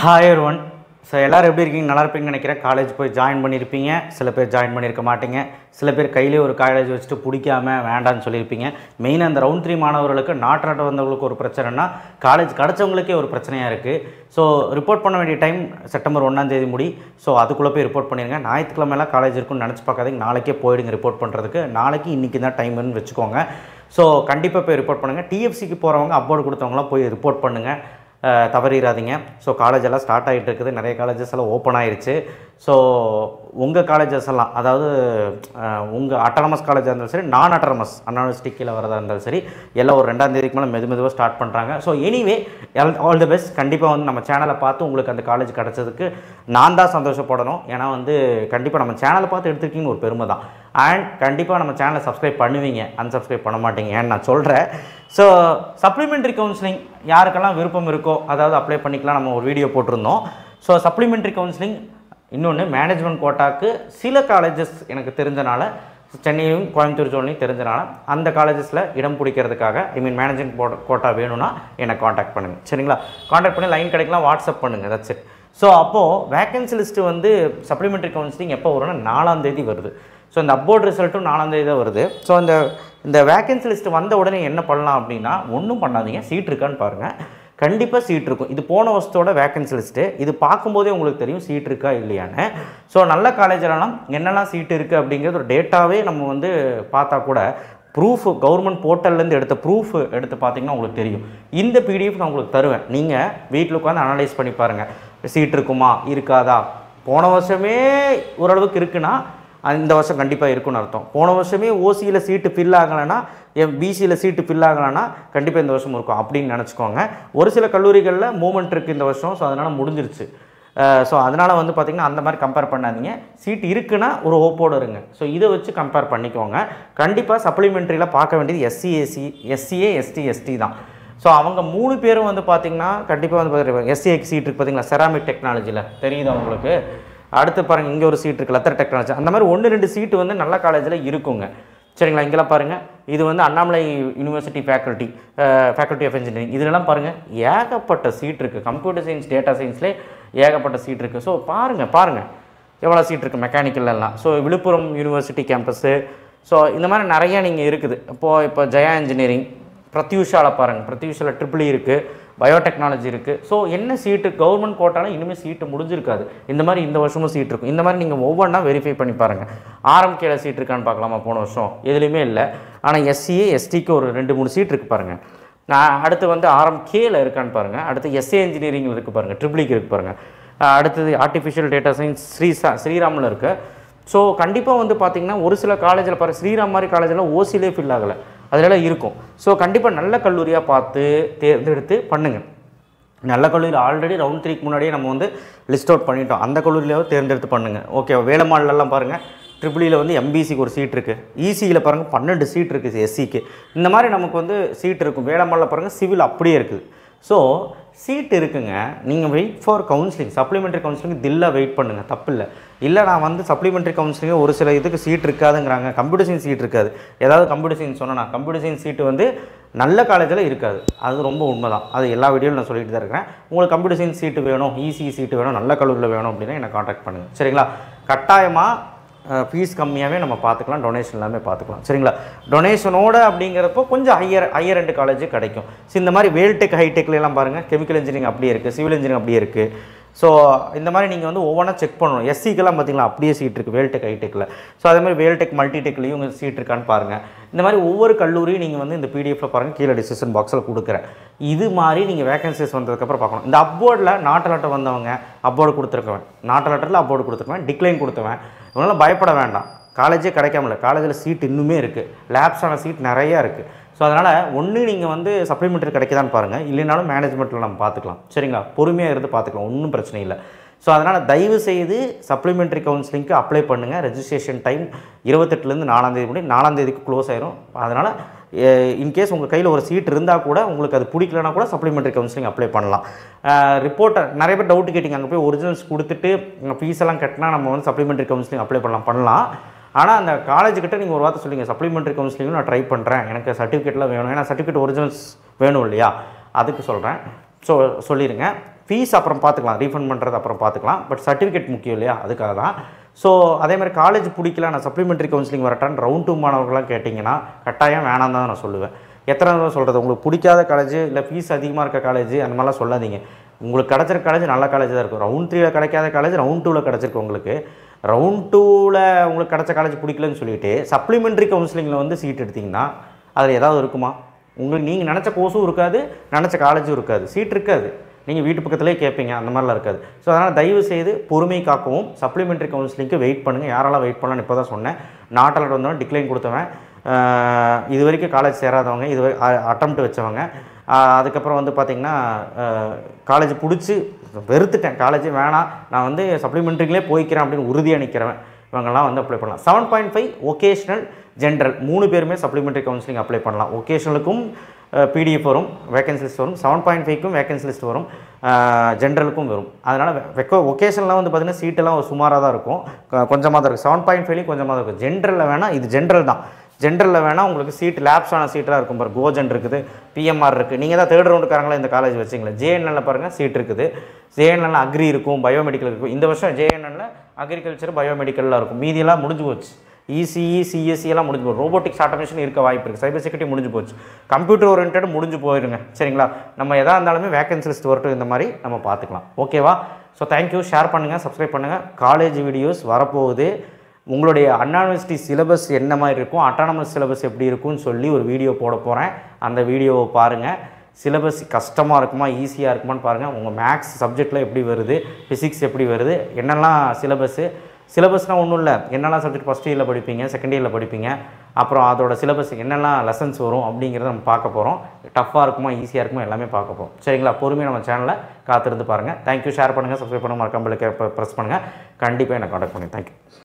Hi everyone. So எல்லோரும் எப்படி இருக்கீங்க? நல்லா இருப்பீங்கன்னு நினைக்கிறேன். காலேஜ் போய் ஜாயின் பண்ணியிருப்பீங்க, சில பேர் ஜாயின் பண்ணியிருக்க மாட்டீங்க, சில பேர் கையிலே ஒரு காலேஜ் வச்சுட்டு பிடிக்காம வேண்டான்னு சொல்லியிருப்பீங்க. மெயினாக அந்த ரவுண்ட் 3 மாணவர்களுக்கு நாட்டு வந்தவங்களுக்கு ஒரு பிரச்சனைனா காலேஜ் கிடச்சவங்களுக்கே ஒரு பிரச்சனையாக இருக்குது. ஸோ ரிப்போர்ட் பண்ண வேண்டிய டைம் செப்டம்பர் 1ஆம் தேதி முடி. ஸோ அதுக்குள்ளே போய் ரிப்போர்ட் பண்ணிடுங்க. ஞாயிற்றுக்கிழமைலாம் காலேஜ் இருக்குன்னு நினச்சி பார்க்காதீங்க. நாளைக்கே போயிடுங்க ரிப்போர்ட் பண்ணுறதுக்கு. நாளைக்கு இன்றைக்கி தான் டைம்னு வச்சுக்கோங்க. ஸோ கண்டிப்பாக போய் ரிப்போர்ட் பண்ணுங்கள். டிஎஃப்சிக்கு போகிறவங்க அப்வோர்டு கொடுத்தவங்களாம் போய் ரிப்போர்ட் பண்ணுங்கள், தவறிடாதீங்க. ஸோ காலேஜ் எல்லாம் ஸ்டார்ட் ஆகிட்டு இருக்குது. நிறைய காலேஜஸ் எல்லாம் ஓப்பன் ஆகிடுச்சு. ஸோ உங்கள் காலேஜஸ் எல்லாம், அதாவது உங்கள் அட்டானமஸ் காலேஜாக இருந்தாலும் சரி, நான் அட்டானமஸ் அண்ணா யூனிவர்சிட்டி கீழே வரதாக இருந்தாலும் சரி, எல்லாம் ஒரு 2ஆம் தேதிக்கு மேலே மெதுவாக ஸ்டார்ட் பண்ணுறாங்க. So anyway all the best. கண்டிப்பாக வந்து நம்ம சேனலை பார்த்து உங்களுக்கு அந்த காலேஜ் கிடச்சதுக்கு நான் தான் சந்தோஷப்படணும். ஏன்னா வந்து கண்டிப்பாக நம்ம சேனலை பார்த்து எடுத்துருக்கீங்கன்னு ஒரு பெருமை தான். அண்ட் கண்டிப்பாக நம்ம சேனலை சப்ஸ்கிரைப் பண்ணுவீங்க, அன்சப்ஸ்கிரைப் பண்ண மாட்டீங்க ஏன்னு நான் சொல்கிறேன். ஸோ சப்ளிமெண்ட்ரி கவுன்சிலிங் யாருக்கெல்லாம் விருப்பம் இருக்கோ அதாவது அப்ளை பண்ணிக்கலாம். நம்ம ஒரு வீடியோ போட்டிருந்தோம். ஸோ சப்ளிமெண்ட்ரி கவுன்சிலிங் இன்னொன்று மேனேஜ்மெண்ட் கோட்டாக்கு சில காலேஜஸ் எனக்கு தெரிஞ்சனால, சென்னையும் கோயம்புத்தூர் ஜோன்லையும் தெரிஞ்சனால அந்த காலேஜஸில் இடம் பிடிக்கிறதுக்காக மேனேஜ்மெண்ட் கோட்டா வேணும்னா என்னை காண்டாக்ட் பண்ணுங்கள். சரிங்களா? காண்டாக்ட் பண்ணி லைன் கிடைக்கலாம், வாட்ஸ்அப் பண்ணுங்கள். That's it. ஸோ அப்போது வேக்கன்சி லிஸ்ட்டு வந்து சப்ளிமெண்ட்ரி கவுன்சிலிங் எப்போ வரும்னா 4ஆம் தேதி வருது. ஸோ இந்த அப்வோர்ட் ரிசல்ட்டும் 4ஆம் தேதி தான் வருது. ஸோ இந்த வேக்கன்சி லிஸ்ட்டு வந்த உடனே என்ன பண்ணலாம் அப்படின்னா, ஒன்றும் பண்ணாதீங்க, சீட் இருக்கான்னு பாருங்கள். கண்டிப்பாக சீட் இருக்கும். இது போன வருஷத்தோட வேக்கன்சி லிஸ்ட்டு. இது பார்க்கும்போதே உங்களுக்கு தெரியும் சீட் இருக்கா இல்லையான்னு. ஸோ நல்ல காலேஜிலலாம் என்னெல்லாம் சீட் இருக்குது அப்படிங்கிறது ஒரு டேட்டாவே நம்ம வந்து பார்த்தா கூட ப்ரூஃப் கவர்மெண்ட் போர்ட்டல்லேருந்து எடுத்த ப்ரூஃப் எடுத்து பார்த்தீங்கன்னா உங்களுக்கு தெரியும். இந்த பிடிஎஃப் நான் உங்களுக்கு தருவேன். நீங்கள் வீட்டில் உட்காந்து அனலைஸ் பண்ணி பாருங்கள், சீட் இருக்குமா இருக்காதா. போன வருஷமே ஓரளவுக்கு இருக்குன்னா இந்த வருஷம் கண்டிப்பாக இருக்குன்னு அர்த்தம். போன வருஷமே ஓசியில் சீட்டு ஃபில் ஆகலைன்னா, பிசியில் சீட்டு ஃபில் ஆகலைன்னா கண்டிப்பாக இந்த வருஷம் இருக்கும் அப்படின்னு நினச்சிக்கோங்க. ஒரு சில கல்லூரிகளில் மூமெண்ட் இருக்குது இந்த வருஷம். ஸோ அதனால் முடிஞ்சிருச்சு. ஸோ அதனால் வந்து பார்த்திங்கன்னா அந்த மாதிரி கம்பேர் பண்ணாதீங்க. சீட் இருக்குன்னா ஒரு ஹோப்போடு இருங்க. ஸோ இதை வச்சு கம்பேர் பண்ணிக்கோங்க. கண்டிப்பாக சப்ளிமெண்ட்ரியில் பார்க்க வேண்டியது எஸ்சிஏ எஸ்டி தான். ஸோ அவங்க 3 பேரும் வந்து பார்த்திங்கன்னா கண்டிப்பாக வந்து பார்த்துருப்பாங்க. எஸ்சிஏக்கு சீட் இருக்குது பார்த்திங்களா, செராமிக் டெக்னாலஜியில் தெரியுதா உங்களுக்கு? அடுத்து பாருங்கள், இங்கே ஒரு சீட் இருக்குது லெதர் டெக்னாலஜி. அந்த மாதிரி 1-2 சீட்டு வந்து நல்ல காலேஜில் இருக்குங்க. சரிங்களா? இங்கெல்லாம் பாருங்கள், இது வந்து Annamalai university faculty of engineering. இதிலெல்லாம் பாருங்கள் ஏகப்பட்ட சீட் இருக்குது. கம்ப்யூட்டர் சயின்ஸ், டேட்டா சயின்ஸ்லேயே ஏகப்பட்ட சீட் இருக்குது. ஸோ பாருங்கள் எவ்வளோ சீட் இருக்குது மெக்கானிக்கல்லாம். So Viluppuram university campus. So இந்த மாதிரி நிறையா நீங்கள் இருக்குது. இப்போ ஜெயா இன்ஜினியரிங், பிரத்யூஷாவில் பாருங்கள், பிரத்யூஷாவில் ட்ரிபிள் இருக்குது, பயோடெக்னாலஜி இருக்குது. ஸோ என்ன சீட்டு கவர்மெண்ட் கோட்டாலும் இனிமேல் சீட்டு முடிஞ்சிருக்காது. இந்த மாதிரி இந்த வருஷமும் சீட் இருக்கும். இந்த மாதிரி நீங்கள் ஒவ்வொன்றா வெரிஃபை பண்ணி பாருங்கள். ஆர்எம்கேல சீட் இருக்கான்னு பார்க்கலாமா? போன வருஷம் எதுலேயுமே இல்லை. ஆனால் எஸ்சிஏ எஸ்டிக்கு ஒரு 2-3 சீட் இருக்குது பாருங்கள். அடுத்து வந்து ஆர்எம்கேல இருக்கான்னு பாருங்கள். அடுத்து எஸ்ஏ இன்ஜினியரிங்கில் இருக்குது பாருங்கள், ட்ரிபிளிக்கு இருக்குது பாருங்கள். அடுத்தது ஆர்டிஃபிஷியல் டேட்டா சயின்ஸ் ஸ்ரீராமில் இருக்குது. ஸோ கண்டிப்பாக வந்து பார்த்திங்கன்னா ஒரு சில காலேஜில் பாருங்கள், ஸ்ரீராம் மாதிரி காலேஜில் ஓசிலே ஃபில் ஆகலை, அதெல்லாம் இருக்கும். ஸோ கண்டிப்பாக நல்ல கல்லூரியாக பார்த்து தேர்ந்தெடுத்து பண்ணுங்கள். நல்ல கல்லூரியில் ஆல்ரெடி ரவுண்ட் 3க்கு முன்னாடியே நம்ம வந்து லிஸ்ட் அவுட் பண்ணிட்டோம். அந்த கல்லூரியிலாவது தேர்ந்தெடுத்து பண்ணுங்கள். ஓகே, வேலம்மாள்லாம் பாருங்கள், ட்ரிபிளியில் வந்து எம்பிசிக்கு ஒரு சீட் இருக்குது. இசியில் பாருங்கள் 12 சீட் இருக்குது எஸ்சிக்கு. இந்த மாதிரி நமக்கு வந்து சீட் இருக்கும். வேலம்மாளில் பாருங்கள் சிவில் அப்படியே இருக்குது. ஸோ சீட் இருக்குங்க. நீங்கள் wait for counselling, supplementary counselling தில்லாக வெயிட் பண்ணுங்கள், தப்பு இல்லை. நான் வந்து சப்ளிமெண்ட்ரி கவுன்சிலிங் ஒரு சில இதுக்கு சீட் இருக்காதுங்கிறாங்க. கம்ப்யூட்டர் சயின்ஸ் சீட் இருக்காது. ஏதாவது கம்ப்யூட்டர் சயின்ஸ் சொன்னால் கம்ப்யூட்டர் சயின்ஸ் சீட்டு வந்து நல்ல காலேஜில் இருக்காது. அது ரொம்ப உண்மை தான். அது எல்லா வீடியோவில் நான் சொல்லிட்டு தான் இருக்கிறேன். உங்களுக்கு கம்ப்யூட்டர் சயின்ஸ் சீட்டு வேணும், இசி சீட்டு வேணும், நல்ல கல்லூரியில் வேணும் அப்படின்னா என்னை காண்டாக்ட் பண்ணுங்கள். சரிங்களா? கட்டாயமாக ஃபீஸ் கம்மியாகவே நம்ம பார்த்துக்கலாம், டொனேஷன் எல்லாமே பார்த்துக்கலாம். சரிங்களா? டொனேஷனோட அப்படிங்கிறப்போ கொஞ்சம் ஹையர் எண்டு காலேஜ் கிடைக்கும். ஸோ இந்த மாதிரி வேல்டெக் ஹைடெக்லாம் பாருங்கள், கெமிக்கல் இன்ஜினியரிங் அப்படியே இருக்குது, சிவில் இன்ஜினியரிங் அப்படியே இருக்குது. ஸோ இந்த மாதிரி நீங்கள் வந்து ஒவ்வொன்றா செக் பண்ணணும். எஸ்சிக்கெல்லாம் பார்த்திங்களா அப்படியே சீட் இருக்குது வேல்டெக் ஹைடெக்கில். ஸோ அதே மாதிரி வேல்டெக் மல்டிடெக்லேயும் உங்கள் சீட் இருக்கான்னு பாருங்கள். இந்த மாதிரி ஒவ்வொரு கல்லூரியும் நீங்கள் வந்து இந்த பிடிஎஃப்பில் பாருங்கள், கீழே டிஸ்கிரிப்ஷன் பாக்ஸில் கொடுக்குறேன். இது மாதிரி நீங்கள் வேகன்சிஸ் வந்ததுக்கப்புறம் பார்க்கணும். இந்த அப்வோர்டில் நாட்டு லெட்டர் வந்தவங்க அப்வோர்டு கொடுத்துருக்குவேன், நாட்டு லெட்டரில் அப்வோர்டு கொடுத்துருக்குவேன், டிக்ளைன் கொடுத்துருவேன். இவங்களாம் பயப்பட வேண்டாம். காலேஜே கிடைக்காமல, காலேஜில் சீட் இன்னுமே இருக்குது, லேப்ஸான சீட் நிறையா இருக்குது. ஸோ அதனால் ஒன்று நீங்கள் வந்து சப்ளிமெண்ட்ரி கிடைக்குதான்னு பாருங்கள், இல்லைனாலும் மேனேஜ்மெண்ட்டில் நம்ம பார்த்துக்கலாம். சரிங்களா? பொறுமையாக இருந்து பார்த்துக்கலாம், ஒன்றும் பிரச்சனை இல்லை. ஸோ அதனால் தயவு செய்து சப்ளிமெண்ட்ரி கவுன்சிலிங்க்கு அப்ளை பண்ணுங்கள். ரெஜிஸ்ட்ரேஷன் டைம் 28லேருந்து 4ஆம் தேதி முடி, 4ஆம் தேதிக்கு க்ளோஸ் ஆயிரும். அதனால் இன்கேஸ் உங்கள் கையில் ஒரு சீட் இருந்தால் கூட உங்களுக்கு அது பிடிக்கலனா கூட சப்ளிமெண்ட்ரி கவுன்சிலிங் அப்ளை பண்ணலாம். ரிப்போர்ட்டர் நிறைய பேர் டவுட் கேட்டிங்க, அங்கே போய் ஒரிஜினல்ஸ் கொடுத்துட்டு ஃபீஸ் எல்லாம் கட்டினா நம்ம வந்து சப்ளிமெண்ட்ரி கவுன்சிலிங் அப்ளை பண்ணலாம். ஆனால் அந்த காலேஜுக்கிட்ட நீங்கள் ஒரு வார்த்தை சொல்லுங்கள், சப்ளிமெண்ட்ரி கவுன்சிலிங்கும் நான் ட்ரை பண்ணுறேன், எனக்கு சர்டிஃபிகேட்லாம் வேணும். ஏன்னா சர்டிஃபிகேட் ஒரிஜினல்ஸ் வேணும் இல்லையா, அதுக்கு சொல்கிறேன். ஸோ சொல்லிடுங்க. ஃபீஸ் அப்புறம் பார்த்துக்கலாம், ரீஃபண்ட் பண்ணுறது அப்புறம் பார்த்துக்கலாம். பட் சர்டிஃபிகேட் முக்கியம் இல்லையா, அதுக்காக தான். ஸோ அதேமாதிரி காலேஜ் பிடிக்கல, நான் சப்ளிமெண்ட்ரி கவுன்சிலிங் வரட்டான்னு ரவுண்ட் 2 மாணவர்கள்லாம் கேட்டிங்கன்னா கட்டாயம் வேணாம் தான் நான் சொல்லுவேன். எத்தனை தடவை சொல்கிறது, உங்களுக்கு பிடிக்காத காலேஜ் இல்லை ஃபீஸ் அதிகமாக இருக்க காலேஜ் அந்த மாதிரிலாம் சொல்லாதீங்க. உங்களுக்கு கிடச்சிருக்க காலேஜ் நல்ல காலேஜ் தான் இருக்கும். ரவுண்ட் 3ல் கிடைக்காத காலேஜ் ரவுண்ட் 2ல் கிடச்சிருக்கு உங்களுக்கு. ரவுண்ட் 2ல் உங்களுக்கு கிடச்ச காலேஜ் பிடிக்கலன்னு சொல்லிவிட்டு சப்ளிமெண்ட்ரி கவுன்சிலிங்கில் வந்து சீட் எடுத்திங்கன்னா அதில் ஏதாவது இருக்குமா? உங்களுக்கு நீங்கள் நினச்ச கோர்ஸும் இருக்காது, நினச்ச காலேஜும் இருக்காது, சீட் இருக்காது. நீங்கள் வீட்டு பக்கத்துலேயே கேட்பீங்க, அந்த மாதிரிலாம் இருக்காது. ஸோ அதனால் தயவு செய்து பொறுமை காக்கவும் சப்ளிமெண்ட்ரி கவுன்சிலிங்க்கு வெயிட் பண்ணுங்கள். யாரெல்லாம் வெயிட் பண்ணலான்னு இப்போ தான் சொன்னேன். நாட் அலர்ட் வந்தவங்க டிக்ளைன் கொடுத்தவன், இது வரைக்கும் காலேஜ் சேராதவங்க, இது அட்டம்ப்ட் வச்சவங்க, அதுக்கப்புறம் வந்து பார்த்திங்கன்னா காலேஜ் பிடிச்சி வெறுத்துட்டேன், காலேஜே வேணாம், நான் வந்து சப்ளிமெண்ட்ரிங்களே போய்க்கிறேன் அப்படின்னு உறுதியாக நிற்கிறவன், இவங்கெல்லாம் வந்து அப்ளை பண்ணலாம். 7.5 ஒகேஷ்னல் ஜென்ரல் 3 பேருமே சப்ளிமெண்ட்ரி கவுன்சிலிங் அப்ளை பண்ணலாம். ஒகேஷனலுக்கும் பிடிஎஃப் வரும், வேகன்சி லிஸ்ட் வரும். 7.5க்கும் வேகன்சி லிஸ்ட் வரும், ஜென்ரலுக்கும் வரும். அதனால் ஒகேஷனெலாம் வந்து பார்த்திங்கன்னா சீட்டெல்லாம் ஒரு சுமாராக தான் இருக்கும், கொஞ்சமாக தான் இருக்கும். 7.5லையும் கொஞ்சமாக தான் இருக்கும். ஜென்ரலில் வேணால், இது ஜென்ரல் தான், ஜென்ரலில் வேணால் உங்களுக்கு சீட் லேப்ஸ் ஆன சீட்டெலாம் இருக்கும் பாரு. கோஜன் இருக்குது, பிஎம்ஆர் இருக்குது. நீங்கள் தான் 3rd ரவுண்டுக்காரங்களா இந்த காலேஜ் வச்சிங்களா. ஜேஎன்எல்லில் பாருங்கள் சீட் இருக்குது. ஜேஎன்எல்லில் அக்ரி இருக்கும், பயோமெடிக்கல் இருக்கும். இந்த வருஷம் ஜேஎன்எல்லில் அக்ரிகல்ச்சர் பயோமெடிக்கல்லாம் இருக்கும். மீதியெல்லாம் முடிஞ்சு போச்சு. இசிஇ சிஎஸ்சி எல்லாம் முடிஞ்சு போச்சு. ரோபோட்டிக்ஸ் ஆட்டோமேஷன் இருக்க வாய்ப்பு இருக்குது. சைபர் செக்யூரிட்டி முடிஞ்சு போச்சு. கம்ப்யூட்டர் ஓரியன்ட் முடிஞ்சு போயிருங்க. சரிங்களா, நம்ம எதாக இருந்தாலுமே வேகன்சி லிஸ்ட் வரட்டும், இந்த மாதிரி நம்ம பார்த்துக்கலாம். ஓகேவா? So thank you. ஷேர் பண்ணுங்கள், சப்ஸ்கிரைப் பண்ணுங்கள். காலேஜ் வீடியோஸ் வரப்போகுது. உங்களுடைய அண்ணா யூனிவர்சிட்டி சிலபஸ் என்ன மாதிரி இருக்கும், அட்டானமஸ் சிலபஸ் எப்படி இருக்கும்னு சொல்லி ஒரு வீடியோ போட போகிறேன். அந்த வீடியோவை பாருங்கள். சிலபஸ் கஷ்டமாக இருக்குமா ஈஸியாக இருக்குமான்னு பாருங்கள். உங்கள் மேக்ஸ் சப்ஜெக்டில் எப்படி வருது, ஃபிசிக்ஸ் எப்படி வருது, என்னெல்லாம் சிலபஸ்னால் ஒன்றும் இல்லை, என்னெல்லாம் சப்ஜெக்ட் ஃபஸ்ட் இயரில் படிப்பீங்க, செகண்ட் இயரில் படிப்பீங்க, அப்புறம் அதோட சிலபஸ் என்னெல்லாம் லெசன்ஸ் வரும் அப்படிங்கிறத நம்ம பார்க்க போகிறோம். டஃப்பாக இருக்குமா ஈஸியாக இருக்குமா எல்லாமே பார்க்க போகிறோம். சரிங்களா, பொறுமையாக நம்ம சேனலை காத்திருந்து பாருங்கள். தேங்க்யூ. ஷேர் பண்ணுங்கள், சப்ஸ்கிரைப் பண்ணுங்கள், மறக்காம பெல் ப்ரெஸ் பண்ணுங்கள். கண்டிப்பாக என்னை காண்டாக்ட் பண்ணுங்கள். தேங்க்யூ.